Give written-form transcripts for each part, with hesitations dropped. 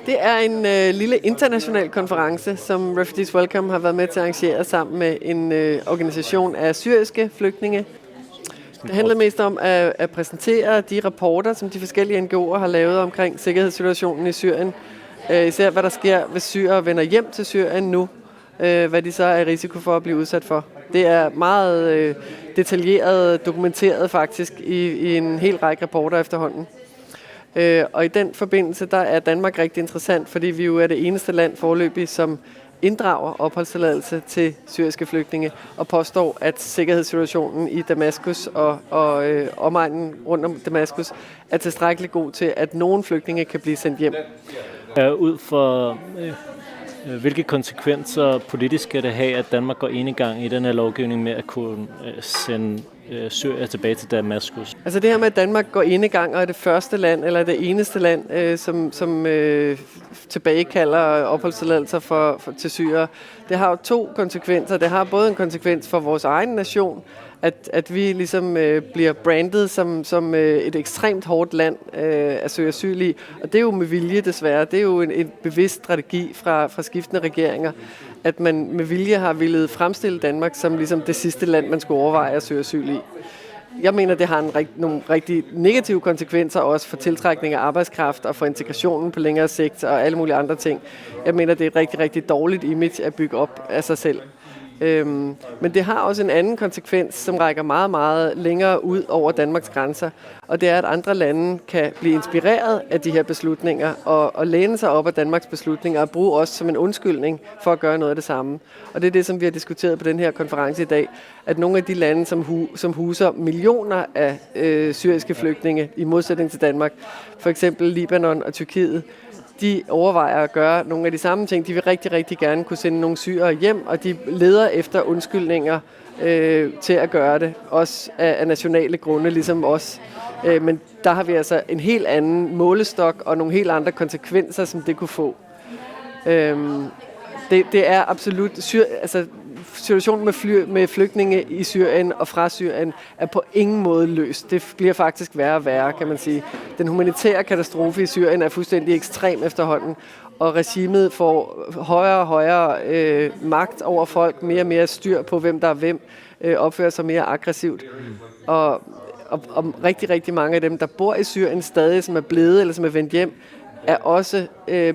Det er en lille international konference, som Refugees Welcome har været med til at arrangere sammen med en organisation af syriske flygtninge. Det handler mest om at præsentere de rapporter, som de forskellige NGO'er har lavet omkring sikkerhedssituationen i Syrien. Især hvad der sker, hvis syrere vender hjem til Syrien nu, hvad de så er i risiko for at blive udsat for. Det er meget detaljeret, dokumenteret faktisk i en hel række rapporter efterhånden. Og i den forbindelse, der er Danmark rigtig interessant, fordi vi jo er det eneste land foreløbig, som inddrager opholdstilladelse til syriske flygtninge og påstår, at sikkerhedssituationen i Damaskus og omegnen rundt om Damaskus er tilstrækkeligt god til, at nogle flygtninge kan blive sendt hjem. Ud for hvilke konsekvenser politisk skal det have, at Danmark går enegang i den her lovgivning med at kunne sende syriere tilbage til Damaskus? Altså det her med, at Danmark går enegang og er det første land, eller det eneste land, som tilbagekalder opholdstilladelser til syrere, det har jo to konsekvenser. Det har både en konsekvens for vores egen nation, at vi ligesom bliver brandet som et ekstremt hårdt land at søge asyl i. Og det er jo med vilje desværre. Det er jo en bevidst strategi fra skiftende regeringer, at man med vilje har villet fremstille Danmark som ligesom det sidste land, man skulle overveje at søge asyl i. Jeg mener, det har nogle rigtig negative konsekvenser også for tiltrækning af arbejdskraft og for integrationen på længere sigt og alle mulige andre ting. Jeg mener, det er et rigtig, rigtig dårligt image at bygge op af sig selv. Men det har også en anden konsekvens, som rækker meget, meget længere ud over Danmarks grænser. Og det er, at andre lande kan blive inspireret af de her beslutninger og læne sig op af Danmarks beslutninger og bruge os som en undskyldning for at gøre noget af det samme. Og det er det, som vi har diskuteret på den her konference i dag, at nogle af de lande, som huser millioner af syriske flygtninge i modsætning til Danmark, for eksempel Libanon og Tyrkiet, de overvejer at gøre nogle af de samme ting. De vil rigtig, rigtig gerne kunne sende nogle syrere hjem, og de leder efter undskyldninger til at gøre det, også af nationale grunde, ligesom os. Men der har vi altså en helt anden målestok og nogle helt andre konsekvenser, som det kunne få. Det er absolut... Situationen med flygtninge i Syrien og fra Syrien er på ingen måde løst. Det bliver faktisk værre og værre, kan man sige. Den humanitære katastrofe i Syrien er fuldstændig ekstrem efterhånden, og regimet får højere og højere magt over folk, mere og mere styr på, hvem der er hvem, opfører sig mere aggressivt. Og rigtig, rigtig mange af dem, der bor i Syrien stadig, som er blevet eller som er vendt hjem, er også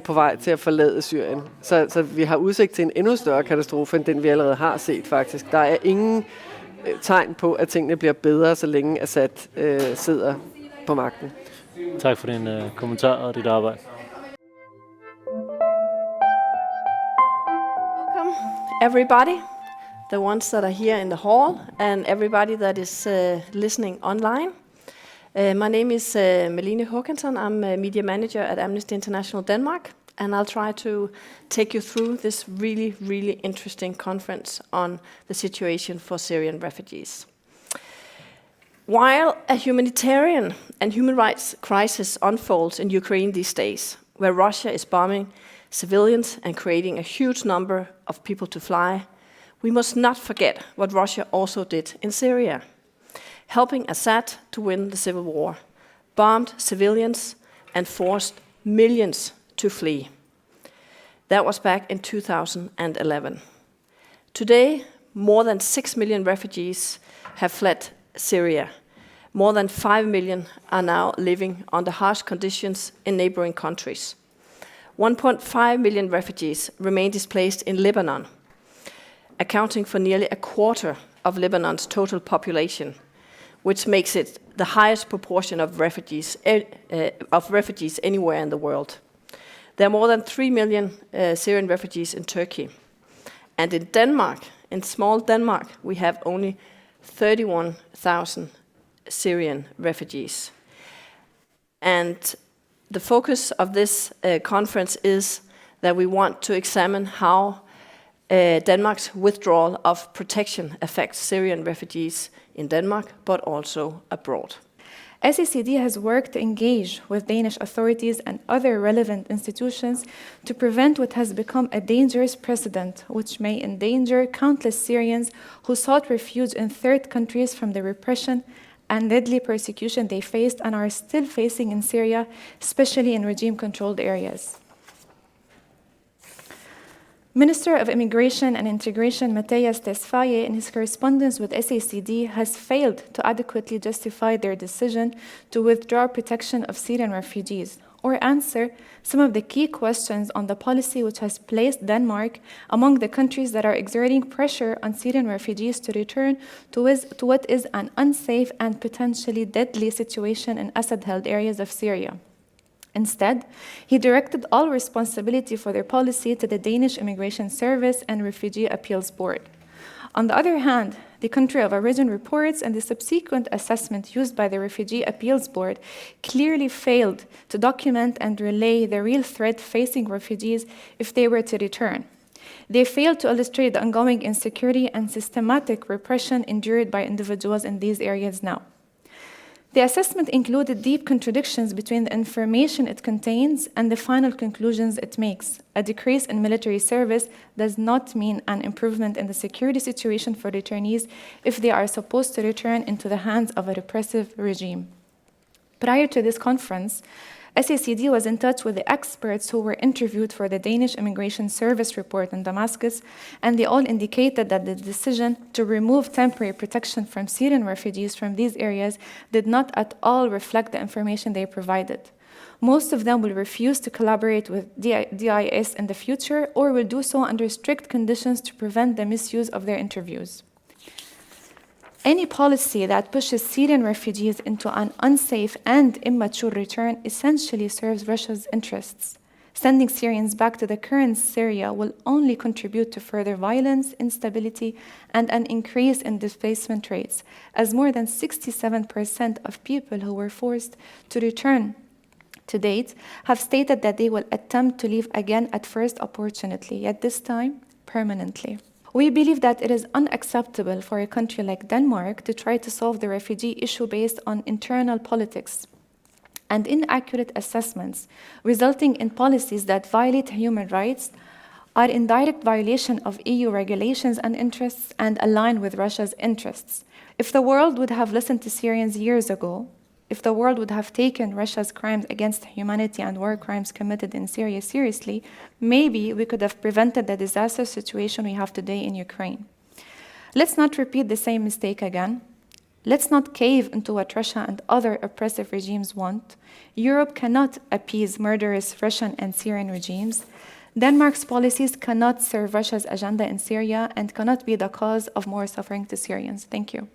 på vej til at forlade Syrien. Så vi har udsigt til en endnu større katastrofe, end den vi allerede har set faktisk. Der er ingen tegn på, at tingene bliver bedre, så længe Assad sidder på magten. Tak for din kommentar og dit arbejde. Welcome everybody, the ones that are here in the hall and everybody that is listening online. My name is Malene Håkansson. I'm a media manager at Amnesty International Denmark, and I'll try to take you through this really, really interesting conference on the situation for Syrian refugees. While a humanitarian and human rights crisis unfolds in Ukraine these days, where Russia is bombing civilians and creating a huge number of people to fly, we must not forget what Russia also did in Syria, helping Assad to win the civil war, bombed civilians and forced millions to flee. That was back in 2011. Today, more than 6 million refugees have fled Syria. More than 5 million are now living under harsh conditions in neighboring countries. 1.5 million refugees remain displaced in Lebanon, accounting for nearly a quarter of Lebanon's total population, which makes it the highest proportion of refugees anywhere in the world. There are more than 3 million Syrian refugees in Turkey. And in Denmark, in small Denmark, we have only 31,000 Syrian refugees. And the focus of this conference is that we want to examine how Denmark's withdrawal of protection affects Syrian refugees in Denmark, but also abroad. SECD has worked to engage with Danish authorities and other relevant institutions to prevent what has become a dangerous precedent, which may endanger countless Syrians who sought refuge in third countries from the repression and deadly persecution they faced and are still facing in Syria, especially in regime-controlled areas. Minister of Immigration and Integration Matthias Tesfaye, in his correspondence with SACD, has failed to adequately justify their decision to withdraw protection of Syrian refugees or answer some of the key questions on the policy which has placed Denmark among the countries that are exerting pressure on Syrian refugees to return to what is an unsafe and potentially deadly situation in Assad-held areas of Syria. Instead, he directed all responsibility for their policy to the Danish Immigration Service and Refugee Appeals Board. On the other hand, the country of origin reports and the subsequent assessment used by the Refugee Appeals Board clearly failed to document and relay the real threat facing refugees if they were to return. They failed to illustrate the ongoing insecurity and systematic repression endured by individuals in these areas now. The assessment included deep contradictions between the information it contains and the final conclusions it makes. A decrease in military service does not mean an improvement in the security situation for returnees if they are supposed to return into the hands of a repressive regime. Prior to this conference, SACD was in touch with the experts who were interviewed for the Danish Immigration Service report in Damaskus, and they all indicated that the decision to remove temporary protection from Syrian refugees from these areas did not at all reflect the information they provided. Most of them will refuse to collaborate with DIS in the future or will do so under strict conditions to prevent the misuse of their interviews. Any policy that pushes Syrian refugees into an unsafe and immature return essentially serves Russia's interests. Sending Syrians back to the current Syria will only contribute to further violence, instability, and an increase in displacement rates, as more than 67% of people who were forced to return to date have stated that they will attempt to leave again at first opportunity, yet this time permanently. We believe that it is unacceptable for a country like Denmark to try to solve the refugee issue based on internal politics and inaccurate assessments, resulting in policies that violate human rights, are in direct violation of EU regulations and interests, and align with Russia's interests. If the world would have listened to Syrians years ago, if the world would have taken Russia's crimes against humanity and war crimes committed in Syria seriously, maybe we could have prevented the disastrous situation we have today in Ukraine. Let's not repeat the same mistake again. Let's not cave into what Russia and other oppressive regimes want. Europe cannot appease murderous Russian and Syrian regimes. Denmark's policies cannot serve Russia's agenda in Syria and cannot be the cause of more suffering to Syrians. Thank you.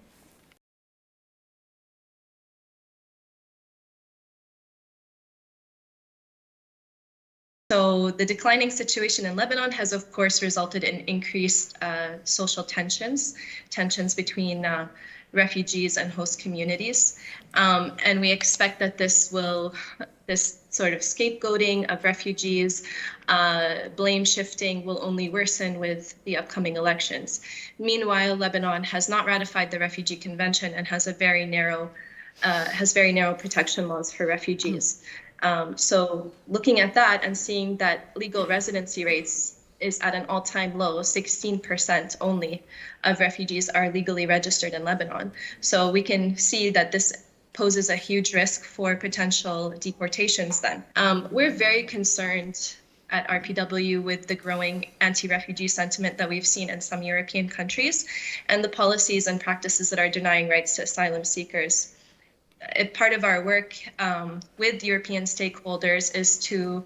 So the declining situation in Lebanon has, of course, resulted in increased social tensions between refugees and host communities. And we expect that this sort of scapegoating of refugees, blame shifting will only worsen with the upcoming elections. Meanwhile, Lebanon has not ratified the Refugee Convention and has very narrow protection laws for refugees. So looking at that and seeing that legal residency rates is at an all-time low, 16% only of refugees are legally registered in Lebanon. So we can see that this poses a huge risk for potential deportations then. We're very concerned at RPW with the growing anti-refugee sentiment that we've seen in some European countries and the policies and practices that are denying rights to asylum seekers. Part of our work with European stakeholders is to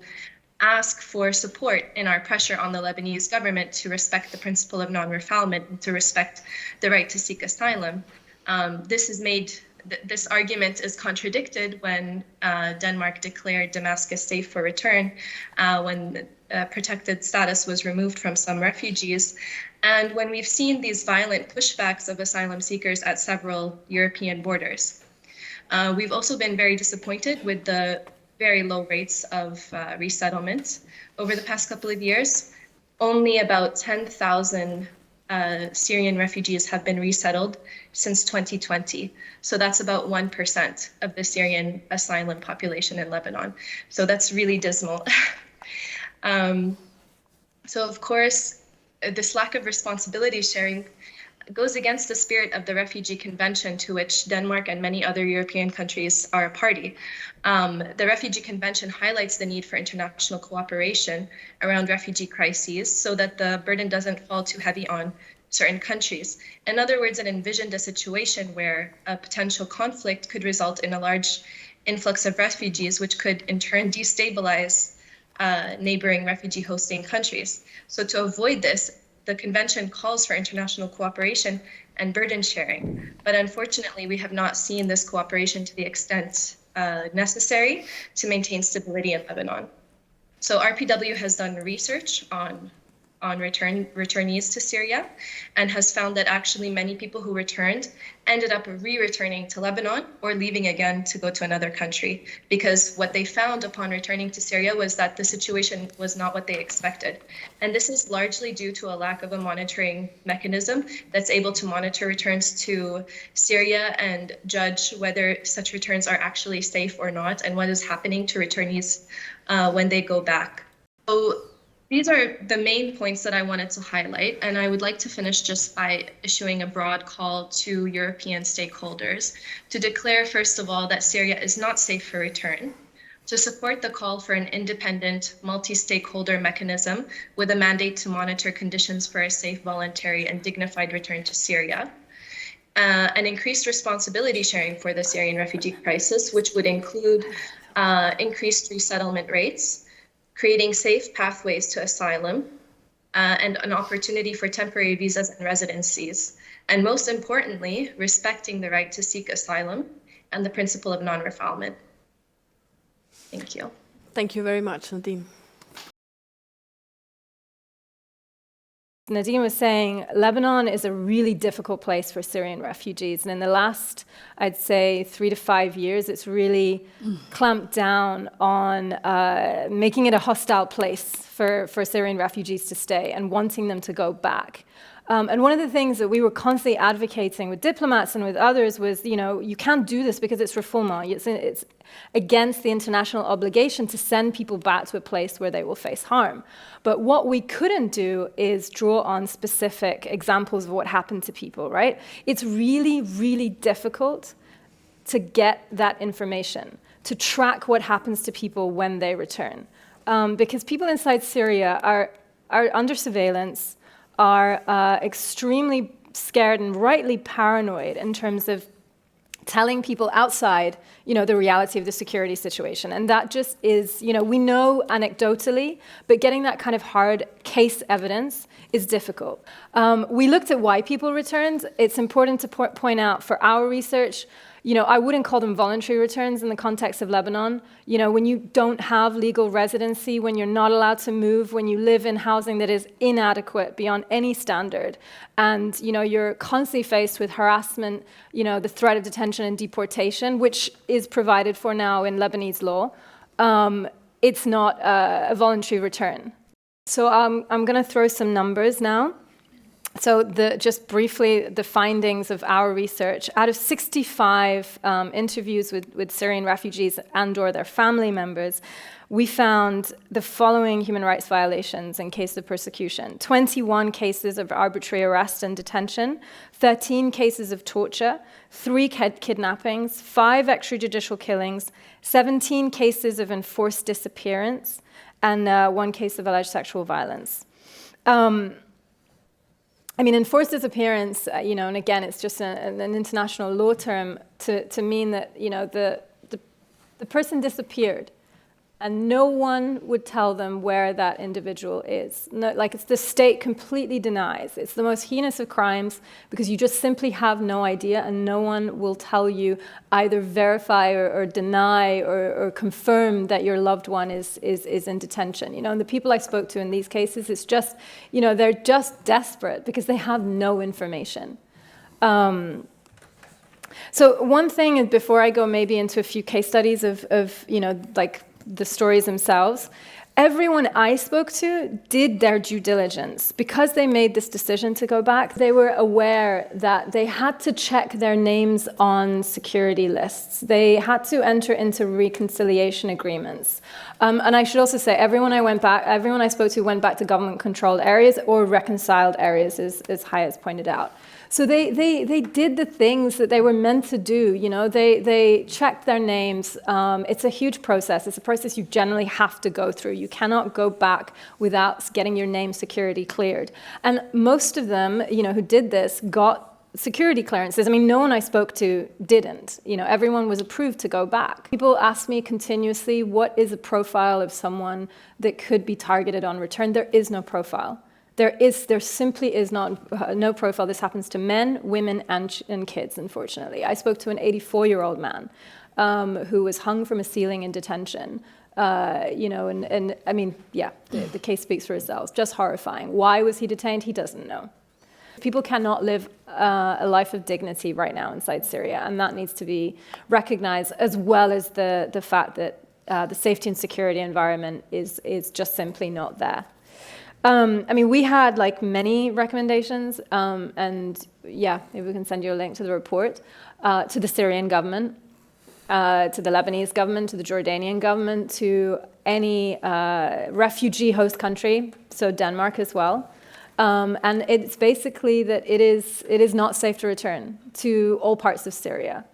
ask for support in our pressure on the Lebanese government to respect the principle of non-refoulement and to respect the right to seek asylum. This argument is contradicted when Denmark declared Damaskus safe for return, when protected status was removed from some refugees, and when we've seen these violent pushbacks of asylum seekers at several European borders. We've also been very disappointed with the very low rates of resettlement over the past couple of years. Only about 10,000 Syrian refugees have been resettled since 2020. So that's about 1% of the Syrian asylum population in Lebanon. So that's really dismal. So of course, this lack of responsibility sharing goes against the spirit of the Refugee Convention, to which Denmark and many other European countries are a party. The Refugee Convention highlights the need for international cooperation around refugee crises so that the burden doesn't fall too heavy on certain countries. In other words, it envisioned a situation where a potential conflict could result in a large influx of refugees, which could in turn destabilize neighboring refugee hosting countries. So to avoid this, the convention calls for international cooperation and burden sharing. But unfortunately, we have not seen this cooperation to the extent necessary to maintain stability in Lebanon. So RPW has done research on returnees to Syria and has found that actually many people who returned ended up re-returning to Lebanon or leaving again to go to another country, because what they found upon returning to Syria was that the situation was not what they expected. And this is largely due to a lack of a monitoring mechanism that's able to monitor returns to Syria and judge whether such returns are actually safe or not, and what is happening to returnees when they go back. So these are the main points that I wanted to highlight, and I would like to finish just by issuing a broad call to European stakeholders to declare, first of all, that Syria is not safe for return, to support the call for an independent, multi-stakeholder mechanism with a mandate to monitor conditions for a safe, voluntary, and dignified return to Syria, an increased responsibility sharing for the Syrian refugee crisis, which would include increased resettlement rates, creating safe pathways to asylum, and an opportunity for temporary visas and residencies. And most importantly, respecting the right to seek asylum and the principle of non-refoulement. Thank you. Thank you very much, Nadine. Nadine was saying Lebanon is a really difficult place for Syrian refugees. And in the last, I'd say, 3 to 5 years, it's really clamped down on making it a hostile place for Syrian refugees to stay and wanting them to go back. And one of the things that we were constantly advocating with diplomats and with others was, you can't do this because it's refoulement. It's against the international obligation to send people back to a place where they will face harm. But what we couldn't do is draw on specific examples of what happened to people, right? It's really, really difficult to get that information, to track what happens to people when they return. Because people inside Syria are under surveillance, are extremely scared and rightly paranoid in terms of telling people outside, the reality of the security situation. And that just is, we know anecdotally, but getting that kind of hard case evidence is difficult. We looked at why people returned. It's important to point out for our research, I wouldn't call them voluntary returns in the context of Lebanon. When you don't have legal residency, when you're not allowed to move, when you live in housing that is inadequate beyond any standard, and you're constantly faced with harassment, the threat of detention and deportation, which is provided for now in Lebanese law, it's not a voluntary return. So I'm going to throw some numbers now. So just briefly, the findings of our research. Out of 65 interviews with Syrian refugees and/or their family members, we found the following human rights violations in case of persecution: 21 cases of arbitrary arrest and detention, 13 cases of torture, 3 kidnappings, 5 extrajudicial killings, 17 cases of enforced disappearance, and 1 case of alleged sexual violence. Enforced disappearance, and again, it's just an international law term to mean that, the person disappeared and no one would tell them where that individual is. No, it's the state completely denies. It's the most heinous of crimes because you just simply have no idea, and no one will tell you, either verify or deny or confirm that your loved one is in detention. And the people I spoke to in these cases, it's just, they're just desperate because they have no information. So one thing is, before I go maybe into a few case studies of the stories themselves, everyone I spoke to did their due diligence. Because they made this decision to go back, they were aware that they had to check their names on security lists. They had to enter into reconciliation agreements. And I should also say, everyone I spoke to went back to government-controlled areas or reconciled areas, as Hayat pointed out. So they did the things that they were meant to do. You know, they checked their names. It's a huge process. It's a process you generally have to go through. You cannot go back without getting your name security cleared. And most of them, you know, who did this got security clearances. I mean, no one I spoke to didn't. You know, everyone was approved to go back. People ask me continuously, what is a profile of someone that could be targeted on return? There is no profile. There simply is not no profile. This happens to men, women, and kids, unfortunately. I spoke to an 84-year-old man who was hung from a ceiling in detention. You know, and I mean, yeah, the case speaks for itself. Just horrifying. Why was he detained? He doesn't know. People cannot live a life of dignity right now inside Syria, and that needs to be recognized, as well as the fact that the safety and security environment is just simply not there. I mean, we had like many recommendations, and yeah, maybe we can send you a link to the report, to the Syrian government, to the Lebanese government, to the Jordanian government, to any refugee host country, so Denmark as well. And it's basically that it is not safe to return to all parts of Syria,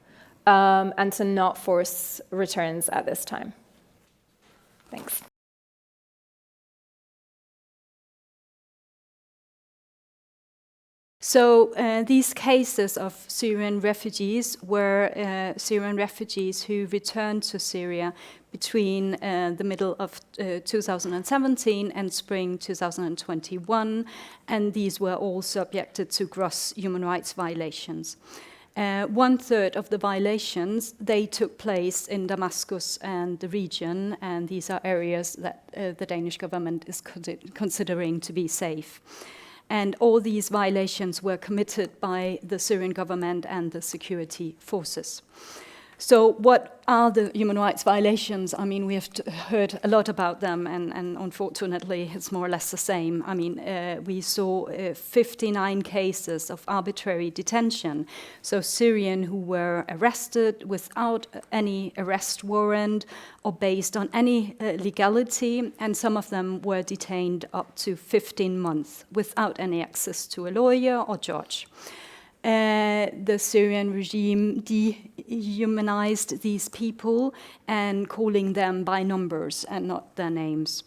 and to not force returns at this time. Thanks. So these cases of Syrian refugees were Syrian refugees who returned to Syria between the middle of 2017 and spring 2021, and these were all subjected to gross human rights violations. 1/3 of the violations, they took place in Damaskus and the region, and these are areas that the Danish government is considering to be safe. And all these violations were committed by the Syrian government and the security forces. So what are the human rights violations? I mean, we have heard a lot about them, and unfortunately, it's more or less the same. I mean, we saw 59 cases of arbitrary detention. So Syrian who were arrested without any arrest warrant or based on any legality, and some of them were detained up to 15 months without any access to a lawyer or judge. The Syrian regime dehumanized these people and calling them by numbers and not their names.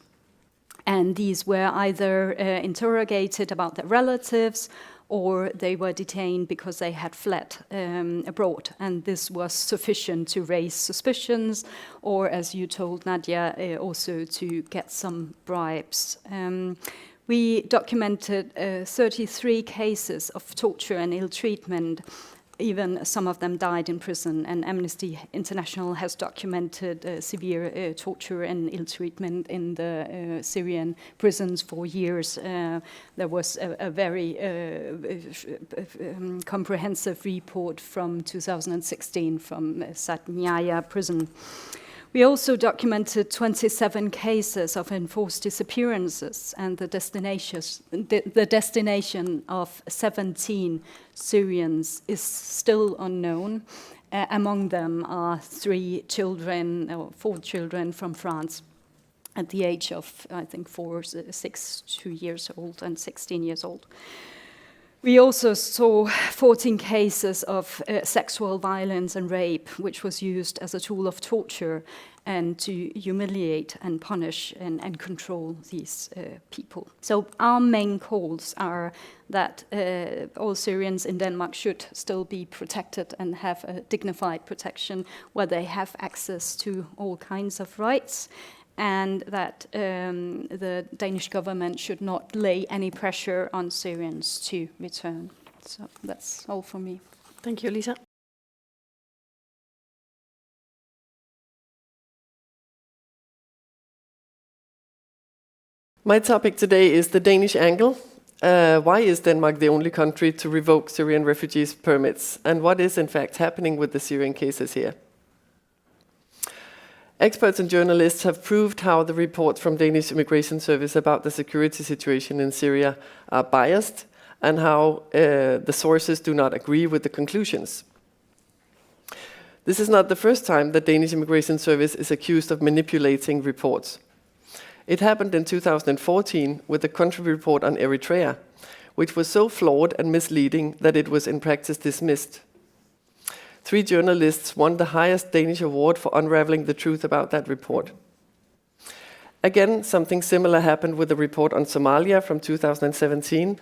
And these were either interrogated about their relatives, or they were detained because they had fled abroad. And this was sufficient to raise suspicions, or as you told Nadia, also to get some bribes. We documented 33 cases of torture and ill treatment. Even some of them died in prison, and Amnesty International has documented severe torture and ill treatment in the Syrian prisons for years. There was a very comprehensive report from 2016 from Satmaya prison. We also documented 27 cases of enforced disappearances, and the destination of 17 Syrians is still unknown. Among them are 4 children from France at the age of, I think, 2 years old and 16 years old. We also saw 14 cases of sexual violence and rape, which was used as a tool of torture and to humiliate and punish and control these people. So our main calls are that all Syrians in Denmark should still be protected and have a dignified protection where they have access to all kinds of rights, and that the Danish government should not lay any pressure on Syrians to return. So that's all for me. Thank you, Lisa. My topic today is the Danish angle. Why is Denmark the only country to revoke Syrian refugees' permits? And what is in fact happening with the Syrian cases here? Experts and journalists have proved how the reports from Danish Immigration Service about the security situation in Syria are biased, and how the sources do not agree with the conclusions. This is not the first time that Danish Immigration Service is accused of manipulating reports. It happened in 2014 with the country report on Eritrea, which was so flawed and misleading that it was in practice dismissed. 3 journalists won the highest Danish award for unraveling the truth about that report. Again, something similar happened with the report on Somalia from 2017,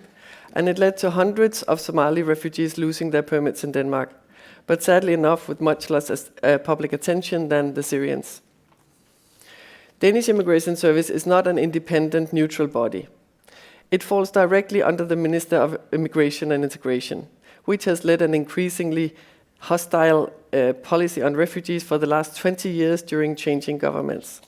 and it led to hundreds of Somali refugees losing their permits in Denmark, but sadly enough with much less public attention than the Syrians. Danish Immigration Service is not an independent, neutral body. It falls directly under the Minister of Immigration and Integration, which has led an increasingly hostile policy on refugees for the last 20 years during changing governments.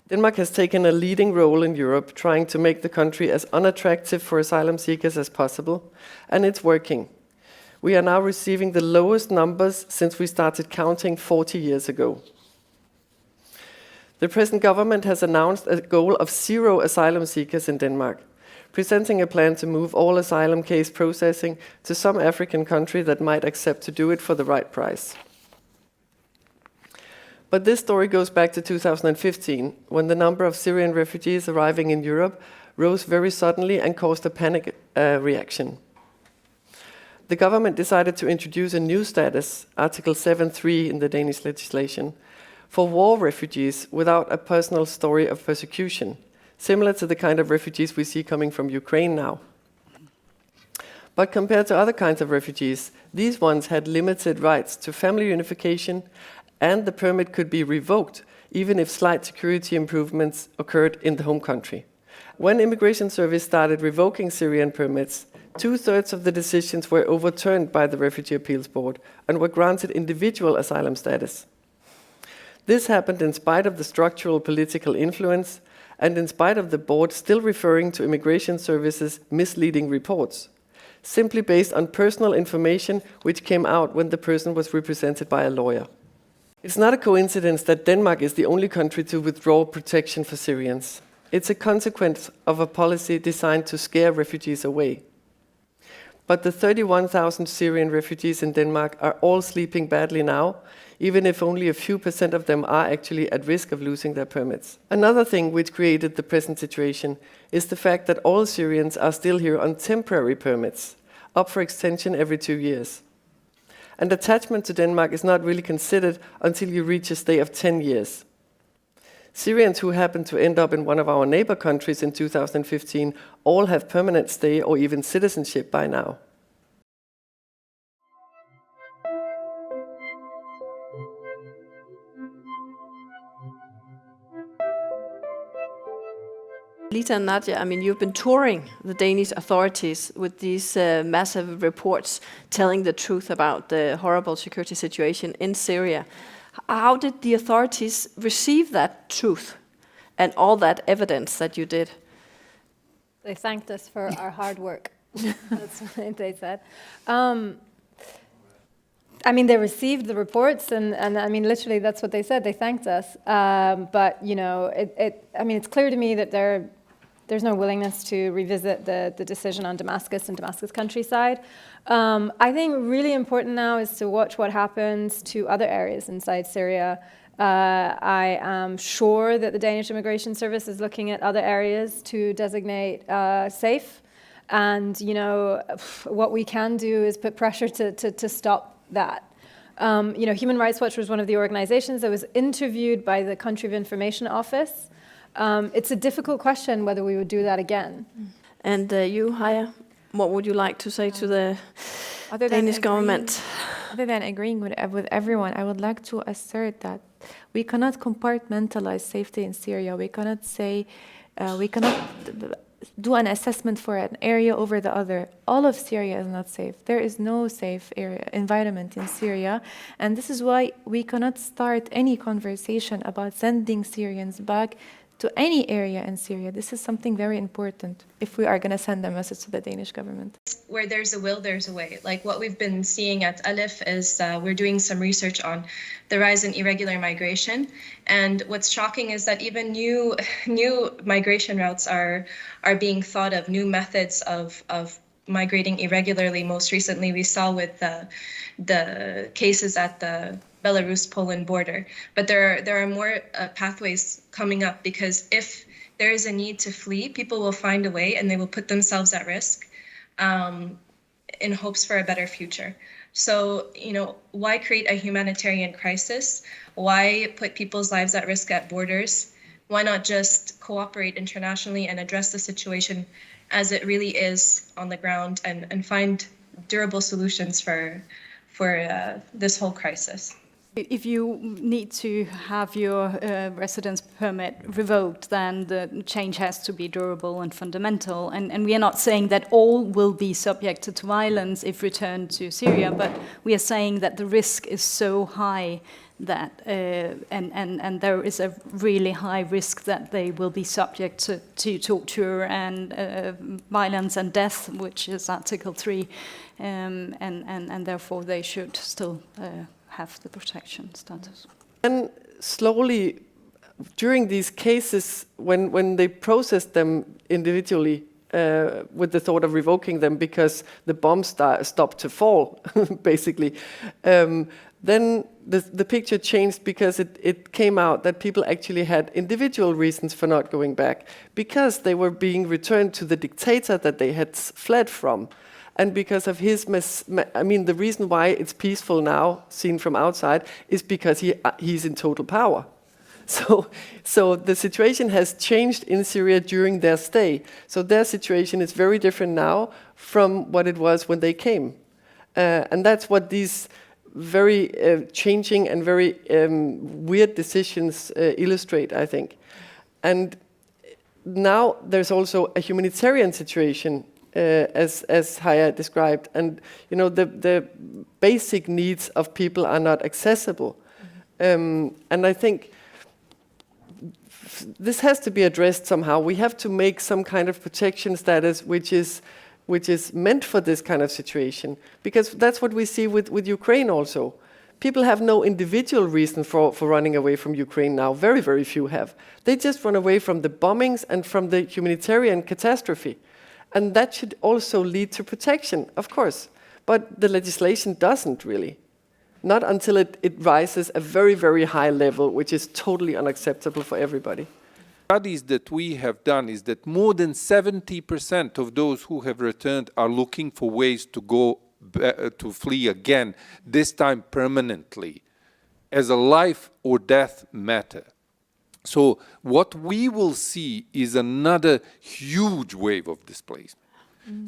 Denmark has taken a leading role in Europe, trying to make the country as unattractive for asylum seekers as possible, and it's working. We are now receiving the lowest numbers since we started counting 40 years ago. The present government has announced a goal of 0 asylum seekers in Denmark, presenting a plan to move all asylum case processing to some African country that might accept to do it for the right price. But this story goes back to 2015, when the number of Syrian refugees arriving in Europe rose very suddenly and caused a panic reaction. The government decided to introduce a new status, Article 7.3 in the Danish legislation, for war refugees without a personal story of persecution, similar to the kind of refugees we see coming from Ukraine now. But compared to other kinds of refugees, these ones had limited rights to family unification, and the permit could be revoked even if slight security improvements occurred in the home country. When Immigration Service started revoking Syrian permits, 2/3 of the decisions were overturned by the Refugee Appeals Board and were granted individual asylum status. This happened in spite of the structural political influence and in spite of the board still referring to Immigration Service's misleading reports, simply based on personal information which came out when the person was represented by a lawyer. It's not a coincidence that Denmark is the only country to withdraw protection for Syrians. It's a consequence of a policy designed to scare refugees away. But the 31,000 Syrian refugees in Denmark are all sleeping badly now, even if only a few % of them are actually at risk of losing their permits. Another thing which created the present situation is the fact that all Syrians are still here on temporary permits, up for extension every 2 years. And attachment to Denmark is not really considered until you reach a stay of 10 years. Syrians who happen to end up in one of our neighbor countries in 2015 all have permanent stay or even citizenship by now. Lita and Nadia, I mean, you've been touring the Danish authorities with these massive reports telling the truth about the horrible security situation in Syria. How did the authorities receive that truth and all that evidence that you did? They thanked us for our hard work. That's what they said. I mean, they received the reports, and I mean, literally, that's what they said. They thanked us. But you know, I mean, it's clear to me that there's no willingness to revisit the decision on Damaskus and Damascus countryside. I think really important now is to watch what happens to other areas inside Syria. I am sure that the Danish Immigration Service is looking at other areas to designate safe. And, you know, what we can do is put pressure to stop that. You know, Human Rights Watch was one of the organizations that was interviewed by the Country of Information Office. It's a difficult question whether we would do that again. And you, Haya, what would you like to say to the Danish government? Other than agreeing with everyone, I would like to assert that we cannot compartmentalize safety in Syria. We cannot say, we cannot do an assessment for an area over the other. All of Syria is not safe. There is no safe environment in Syria. And this is why we cannot start any conversation about sending Syrians back to any area in Syria. This is something very important if we are going to send a message to the Danish government. Where there's a will, there's a way. Like what we've been seeing at Aleph is we're doing some research on the rise in irregular migration. And what's shocking is that even new migration routes are being thought of, new methods of migrating irregularly. Most recently, we saw with the cases at the Belarus-Poland border. But there are more pathways coming up, because there is a need to flee, people will find a way and they will put themselves at risk in hopes for a better future. So, why create a humanitarian crisis? Why put people's lives at risk at borders? Why not just cooperate internationally and address the situation as it really is on the ground and find durable solutions for this whole crisis? If you need to have your residence permit revoked, then the change has to be durable and fundamental. And we are not saying that all will be subjected to violence if returned to Syria, but we are saying that the risk is so high that, and there is a really high risk that they will be subject to torture and violence and death, which is Article 3, and therefore they should still have the protection status. And slowly, during these cases, when they process them individually, with the thought of revoking them because the bombs stopped to fall, basically, then the picture changed because it came out that people actually had individual reasons for not going back, because they were being returned to the dictator that they had fled from. And because of his, the reason why it's peaceful now, seen from outside, is because he's in total power. So the situation has changed in Syria during their stay. So their situation is very different now from what it was when they came. And that's what these very changing and very weird decisions illustrate, I think. And now there's also a humanitarian situation, as Haya described, and the basic needs of people are not accessible, and I think this has to be addressed somehow. We have to make some kind of protection status which is meant for this kind of situation, because that's what we see with Ukraine also. People have no individual reason for running away from Ukraine now. Very, very few have. They just run away from the bombings and from the humanitarian catastrophe. And that should also lead to protection, of course. But the legislation doesn't really. Not until it rises a very, very high level, which is totally unacceptable for everybody. Studies that we have done is that more than 70% of those who have returned are looking for ways to go to flee again, this time permanently, as a life or death matter. So what we will see is another huge wave of displacement.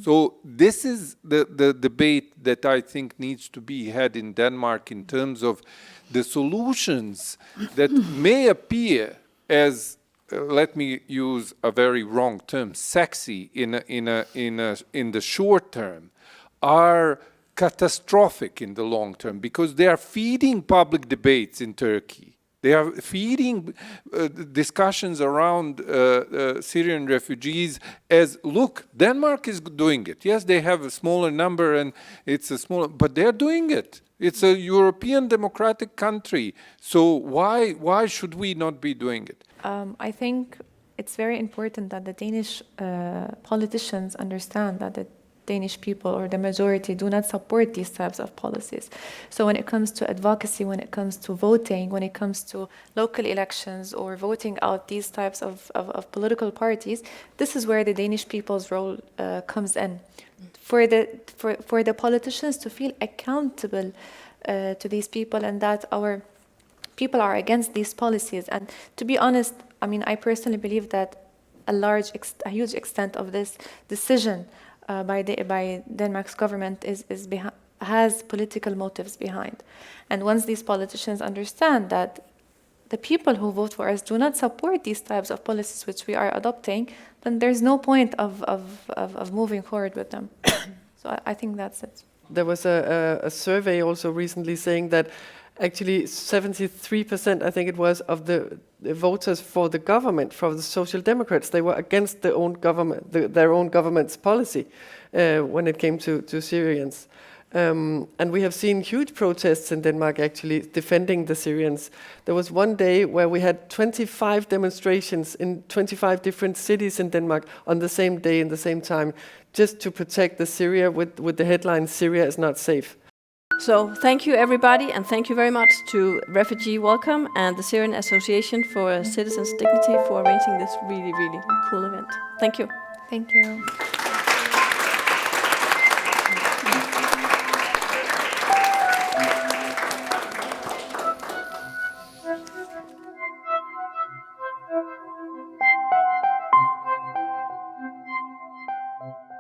So this is the debate that I think needs to be had in Denmark in terms of the solutions that may appear as, let me use a very wrong term, sexy in the short term, are catastrophic in the long term, because they are feeding public debates in Turkey. They are feeding discussions around Syrian refugees as, look, Denmark is doing it. Yes, they have a smaller number and it's a smaller, but they're doing it. It's a European democratic country. So why should we not be doing it? I think it's very important that the Danish politicians understand that the Danish people or the majority do not support these types of policies. So when it comes to advocacy, when it comes to voting, when it comes to local elections or voting out these types of political parties, this is where the Danish people's role comes in. For the politicians to feel accountable to these people, and that our people are against these policies. And to be honest, I personally believe that a huge extent of this decision by Denmark's government has political motives behind. And once these politicians understand that the people who vote for us do not support these types of policies which we are adopting, then there's no point of moving forward with them. So I think that's it. There was a survey also recently saying that actually 73%, I think it was, of the voters for the government, for the Social Democrats, they were against their own government's policy when it came to Syrians. And we have seen huge protests in Denmark actually defending the Syrians. There was one day where we had 25 demonstrations in 25 different cities in Denmark on the same day in the same time, just to protect the Syria with the headline, "Syria is not safe." So thank you, everybody, and thank you very much to Refugee Welcome and the Syrian Association for Citizens' Dignity for arranging this really, really cool event. Thank you. Thank you.